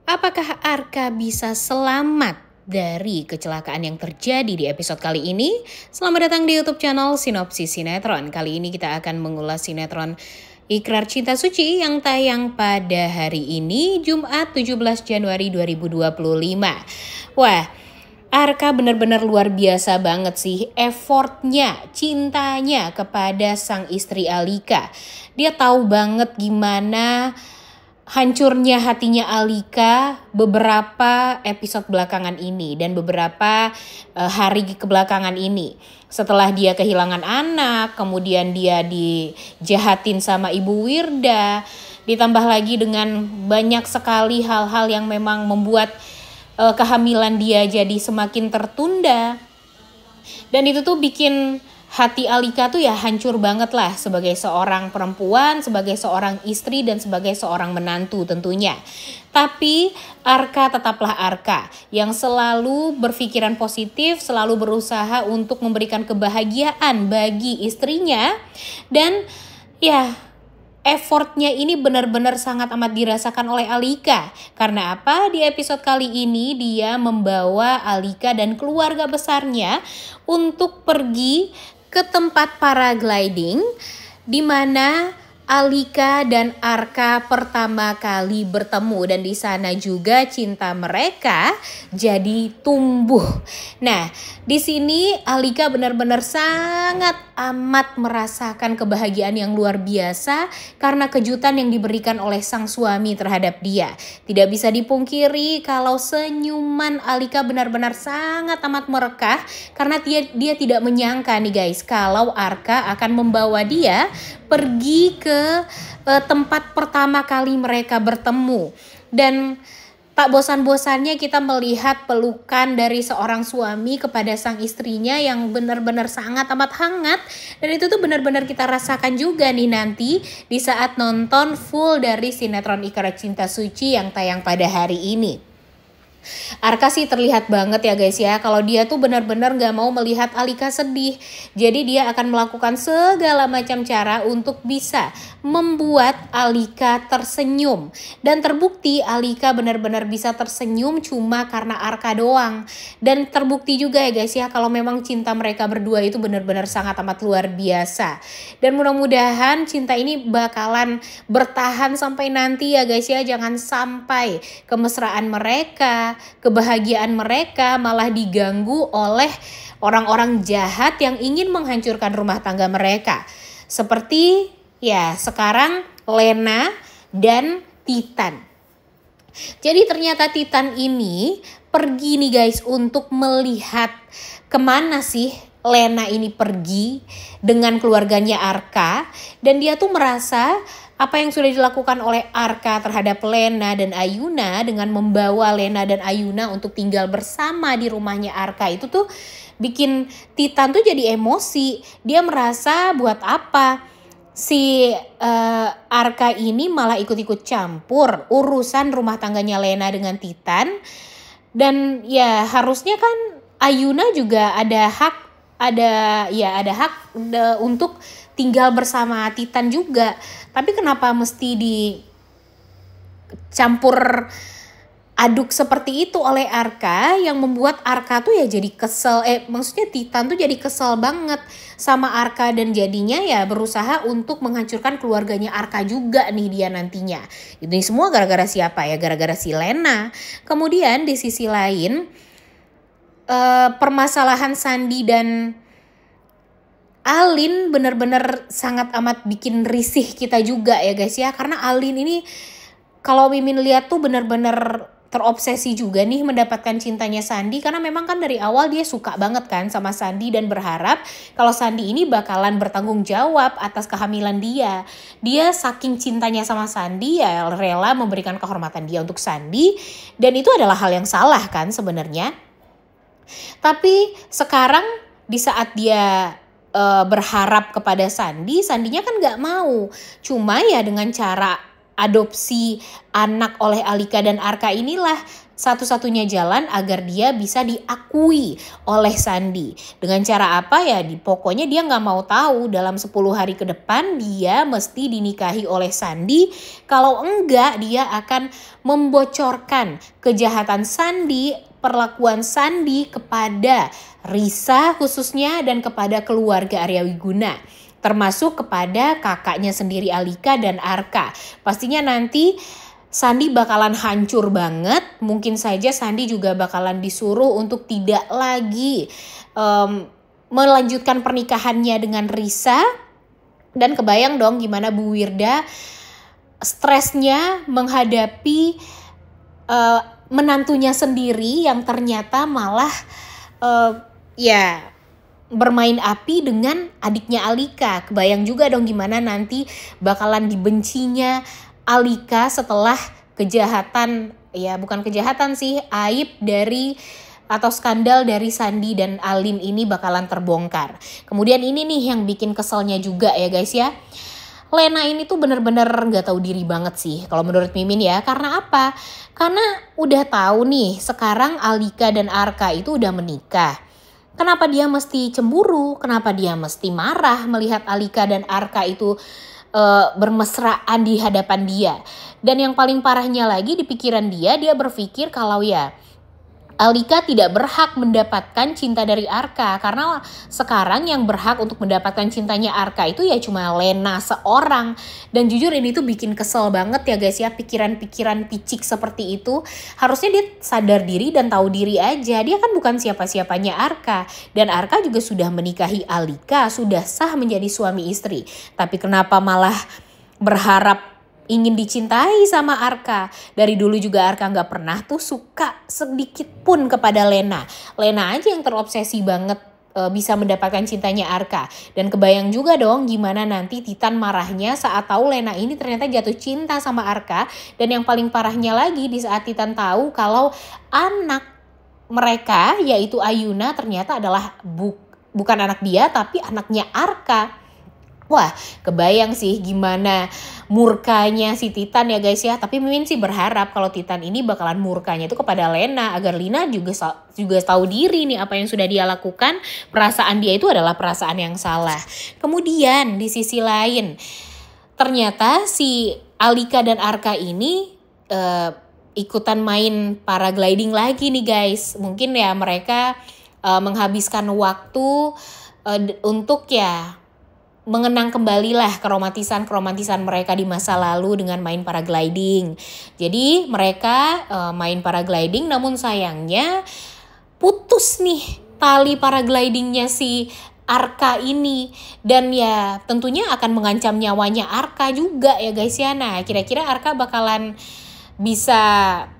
Apakah Arka bisa selamat dari kecelakaan yang terjadi di episode kali ini? Selamat datang di YouTube channel Sinopsis Sinetron. Kali ini kita akan mengulas sinetron Ikrar Cinta Suci yang tayang pada hari ini, Jumat 17 Januari 2025. Wah, Arka benar-benar luar biasa banget sih effortnya, cintanya kepada sang istri Alika. Dia tahu banget gimana hancurnya hatinya Alika beberapa episode belakangan ini dan beberapa hari kebelakangan ini. Setelah dia kehilangan anak, kemudian dia dijahatin sama Ibu Wirda, ditambah lagi dengan banyak sekali hal-hal yang memang membuat kehamilan dia jadi semakin tertunda. Dan itu tuh bikin hati Alika tuh ya hancur banget lah sebagai seorang perempuan, sebagai seorang istri, dan sebagai seorang menantu tentunya. Tapi Arka tetaplah Arka yang selalu berpikiran positif, selalu berusaha untuk memberikan kebahagiaan bagi istrinya. Dan ya, effortnya ini benar-benar sangat amat dirasakan oleh Alika. Karena apa? Di episode kali ini dia membawa Alika dan keluarga besarnya untuk pergi ke tempat paragliding di mana Alika dan Arka pertama kali bertemu, dan di sana juga cinta mereka jadi tumbuh. Nah, di sini Alika benar-benar sangat amat merasakan kebahagiaan yang luar biasa karena kejutan yang diberikan oleh sang suami terhadap dia. Tidak bisa dipungkiri kalau senyuman Alika benar-benar sangat amat merekah karena dia tidak menyangka nih guys kalau Arka akan membawa dia pergi ke tempat pertama kali mereka bertemu. Dan tak bosan-bosannya kita melihat pelukan dari seorang suami kepada sang istrinya yang benar-benar sangat amat hangat. Dan itu tuh benar-benar kita rasakan juga nih nanti di saat nonton full dari sinetron Ikrar Cinta Suci yang tayang pada hari ini. Arka sih terlihat banget ya guys ya, kalau dia tuh benar-benar gak mau melihat Alika sedih. Jadi dia akan melakukan segala macam cara untuk bisa membuat Alika tersenyum. Dan terbukti Alika benar-benar bisa tersenyum cuma karena Arka doang. Dan terbukti juga ya guys ya kalau memang cinta mereka berdua itu benar-benar sangat amat luar biasa. Dan mudah-mudahan cinta ini bakalan bertahan sampai nanti ya guys ya. Jangan sampai kemesraan mereka, kebahagiaan mereka malah diganggu oleh orang-orang jahat yang ingin menghancurkan rumah tangga mereka. Seperti ya sekarang Lena dan Titan. Jadi ternyata Titan ini pergi nih guys untuk melihat kemana sih Lena ini pergi dengan keluarganya Arka. Dan dia tuh merasa apa yang sudah dilakukan oleh Arka terhadap Lena dan Ayuna dengan membawa Lena dan Ayuna untuk tinggal bersama di rumahnya Arka itu tuh bikin Titan tuh jadi emosi. Dia merasa buat apa si Arka ini malah ikut-ikut campur urusan rumah tangganya Lena dengan Titan. Dan ya harusnya kan Ayuna juga ada hak untuk tinggal bersama Titan juga. Tapi kenapa mesti dicampur aduk seperti itu oleh Arka yang membuat Arka tuh ya jadi kesel. Maksudnya Titan tuh jadi kesel banget sama Arka dan jadinya ya berusaha untuk menghancurkan keluarganya Arka juga nih dia nantinya. Ini semua gara-gara siapa ya? Gara-gara si Lena. Kemudian di sisi lain permasalahan Sandi dan Alin benar-benar sangat amat bikin risih kita juga ya guys ya. Karena Alin ini kalau Mimin lihat tuh benar-benar terobsesi juga nih mendapatkan cintanya Sandi. Karena memang kan dari awal dia suka banget kan sama Sandi dan berharap kalau Sandi ini bakalan bertanggung jawab atas kehamilan dia. Dia saking cintanya sama Sandi ya rela memberikan kehormatan dia untuk Sandi. Dan itu adalah hal yang salah kan sebenarnya. Tapi sekarang di saat dia berharap kepada Sandi, Sandinya kan gak mau. Cuma ya dengan cara adopsi anak oleh Alika dan Arka inilah satu-satunya jalan agar dia bisa diakui oleh Sandi. Dengan cara apa ya? Pokoknya dia nggak mau tahu dalam 10 hari ke depan dia mesti dinikahi oleh Sandi. Kalau enggak dia akan membocorkan kejahatan Sandi, perlakuan Sandi kepada Risa khususnya dan kepada keluarga Arya Wiguna. Termasuk kepada kakaknya sendiri Alika dan Arka. Pastinya nanti Sandi bakalan hancur banget. Mungkin saja Sandi juga bakalan disuruh untuk tidak lagi melanjutkan pernikahannya dengan Risa. Dan kebayang dong gimana Bu Wirda stresnya menghadapi menantunya sendiri yang ternyata malah bermain api dengan adiknya Alika. Kebayang juga dong gimana nanti bakalan dibencinya Alika setelah kejahatan, ya bukan kejahatan sih, aib dari atau skandal dari Sandi dan Alim ini bakalan terbongkar. Kemudian ini nih yang bikin keselnya juga ya guys ya. Lena ini tuh bener-bener gak tahu diri banget sih kalau menurut Mimin ya. Karena apa? Karena udah tahu nih sekarang Alika dan Arka itu udah menikah. Kenapa dia mesti cemburu? Kenapa dia mesti marah melihat Alika dan Arka itu bermesraan di hadapan dia? Dan yang paling parahnya lagi di pikiran dia berpikir kalau ya Alika tidak berhak mendapatkan cinta dari Arka. Karena sekarang yang berhak untuk mendapatkan cintanya Arka itu ya cuma Lena seorang. Dan jujur ini tuh bikin kesel banget ya guys ya. Pikiran-pikiran picik seperti itu. Harusnya dia sadar diri dan tahu diri aja. Dia kan bukan siapa-siapanya Arka. Dan Arka juga sudah menikahi Alika. Sudah sah menjadi suami istri. Tapi kenapa malah berharap ingin dicintai sama Arka. Dari dulu juga Arka gak pernah tuh suka sedikit pun kepada Lena. Lena aja yang terobsesi banget bisa mendapatkan cintanya Arka. Dan kebayang juga dong gimana nanti Titan marahnya saat tahu Lena ini ternyata jatuh cinta sama Arka. Dan yang paling parahnya lagi di saat Titan tahu kalau anak mereka yaitu Ayuna ternyata adalah bukan anak dia tapi anaknya Arka. Wah, kebayang sih gimana murkanya si Titan ya guys ya. Tapi Mimin sih berharap kalau Titan ini bakalan murkanya itu kepada Lena. Agar Lena juga tahu diri nih apa yang sudah dia lakukan. Perasaan dia itu adalah perasaan yang salah. Kemudian di sisi lain, ternyata si Alika dan Arka ini ikutan main paragliding lagi nih guys. Mungkin ya mereka menghabiskan waktu untuk ya mengenang kembalilah keromantisan mereka di masa lalu dengan main paragliding. Jadi mereka main paragliding namun sayangnya putus nih tali paraglidingnya si Arka ini. Dan ya tentunya akan mengancam nyawanya Arka juga ya guys ya. Nah kira-kira Arka bakalan bisa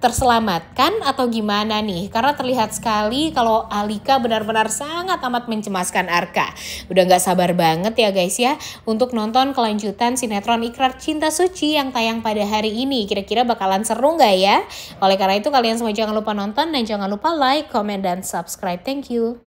terselamatkan atau gimana nih? Karena terlihat sekali kalau Alika benar-benar sangat amat mencemaskan Arka. Udah gak sabar banget ya guys ya untuk nonton kelanjutan sinetron Ikrar Cinta Suci yang tayang pada hari ini. Kira-kira bakalan seru gak ya? Oleh karena itu kalian semua jangan lupa nonton dan jangan lupa like, comment, dan subscribe. Thank you.